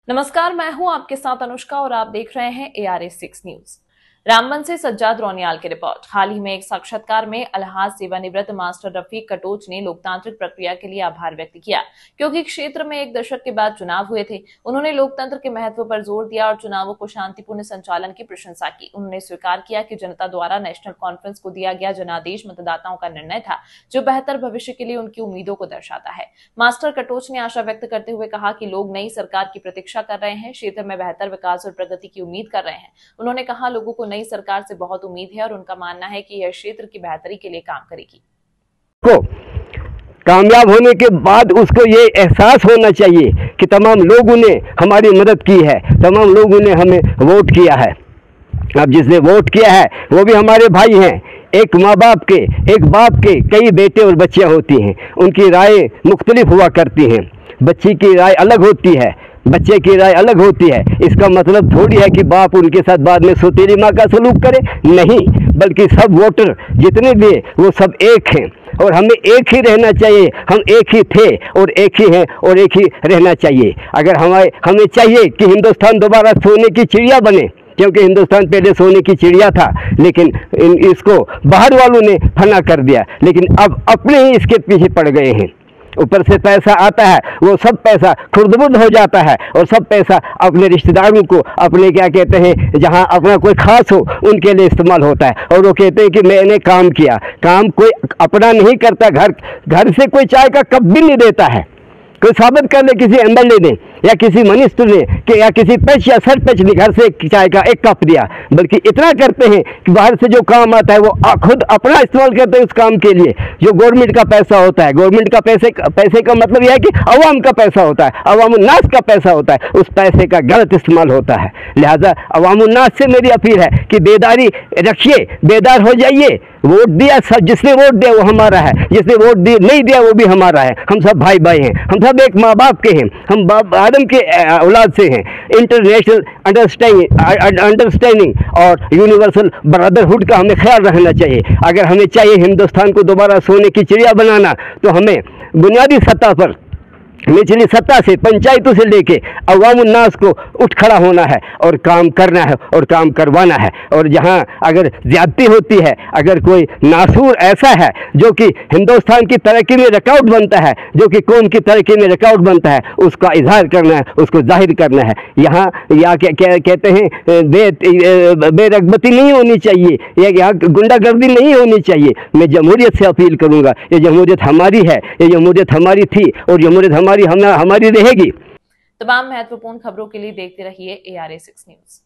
नमस्कार, मैं हूं आपके साथ अनुष्का और आप देख रहे हैं ARA6 न्यूज। रामबन से सज्जाद रोनियाल की रिपोर्ट। हाल ही में एक साक्षात्कार में अलहाज सेवानिवृत्त मास्टर रफीक कटोच ने लोकतांत्रिक प्रक्रिया के लिए आभार व्यक्त किया, क्योंकि क्षेत्र में एक दशक के बाद चुनाव हुए थे। उन्होंने लोकतंत्र के महत्व पर जोर दिया और चुनावों को शांतिपूर्ण संचालन की प्रशंसा की। उन्होंने स्वीकार किया कि जनता द्वारा नेशनल कॉन्फ्रेंस को दिया गया जनादेश मतदाताओं का निर्णय था, जो बेहतर भविष्य के लिए उनकी उम्मीदों को दर्शाता है। मास्टर कटोच ने आशा व्यक्त करते हुए कहा कि लोग नई सरकार की प्रतीक्षा कर रहे हैं, क्षेत्र में बेहतर विकास और प्रगति की उम्मीद कर रहे हैं। उन्होंने कहा, लोगों को नई सरकार से बहुत उम्मीद है और उनका मानना है कि यह क्षेत्र की बेहतरी के लिए काम करेगी। को कामयाब होने के बाद उसको ये एहसास होना चाहिए कि तमाम लोगों ने हमारी मदद की है, तमाम लोगों ने हमें वोट किया है। अब जिसने वोट किया है वो भी हमारे भाई हैं। एक माँ बाप के, एक बाप के कई बेटे और बच्चियाँ होती हैं, उनकी राय मुख्तलिफ हुआ करती हैं। बच्ची की राय अलग होती है, बच्चे की राय अलग होती है। इसका मतलब थोड़ी है कि बाप उनके साथ बाद में सौतेली माँ का सलूक करे, नहीं, बल्कि सब वोटर जितने भी वो सब एक हैं और हमें एक ही रहना चाहिए। हम एक ही थे और एक ही हैं और एक ही रहना चाहिए। अगर हमें चाहिए कि हिंदुस्तान दोबारा सोने की चिड़िया बने, क्योंकि हिंदुस्तान पहले सोने की चिड़िया था, लेकिन इसको बाहर वालों ने फना कर दिया, लेकिन अब अपने ही इसके पीछे पड़ गए हैं। ऊपर से पैसा आता है, वो सब पैसा खुर्द-बुर्द हो जाता है और सब पैसा अपने रिश्तेदारों को, अपने क्या कहते हैं, जहाँ अपना कोई खास हो उनके लिए इस्तेमाल होता है। और वो कहते हैं कि मैंने काम किया। काम कोई अपना नहीं करता। घर से कोई चाय का कप भी नहीं देता है। कोई साबित कर ले किसी एमएलए ने या किसी मिनिस्टर ने कि या किसी पैच या सरपंच ने घर से चाय का एक कप दिया, बल्कि इतना करते हैं कि बाहर से जो काम आता है वो खुद अपना इस्तेमाल करते हैं उस काम के लिए। जो गवर्नमेंट का पैसा होता है, गवर्नमेंट का पैसे का मतलब यह है कि अवाम का पैसा होता है, अवामुन्नास का पैसा होता है, उस पैसे का गलत इस्तेमाल होता है। लिहाजा अवामुन्नास से मेरी अपील है कि बेदारी रखिए, बेदार हो जाइए। वोट दिया, सब जिसने वोट दिया वो हमारा है, जिसने वोट नहीं दिया वो भी हमारा है। हम सब भाई भाई हैं, हम सब एक माँ बाप के हैं, हम आदम के औलाद से हैं। इंटरनेशनल अंडरस्टैंडिंग और यूनिवर्सल ब्रदरहुड का हमें ख्याल रखना चाहिए। अगर हमें चाहिए हिंदुस्तान को दोबारा सोने की चिड़िया बनाना, तो हमें बुनियादी सतह पर, निचली सत्ता से, पंचायतों से लेके अवामुन्नास को उठ खड़ा होना है और काम करना है और काम करवाना है। और जहां अगर ज्यादती होती है, अगर कोई नासूर ऐसा है जो कि हिंदुस्तान की तरक्की में रुकावट बनता है, जो कि कौम की तरक्की में रुकावट बनता है, उसका इजहार करना है, उसको जाहिर करना है। यहाँ कहते हैं बेरगबती नहीं होनी चाहिए, यहाँ गुंडागर्दी नहीं होनी चाहिए। मैं जमहूरियत से अपील करूँगा, ये जमहूरियत हमारी है, ये जमहूरियत हमारी थी और जमहूरियत हमारी रहेगी। तमाम महत्वपूर्ण खबरों के लिए देखते रहिए ARA6 न्यूज।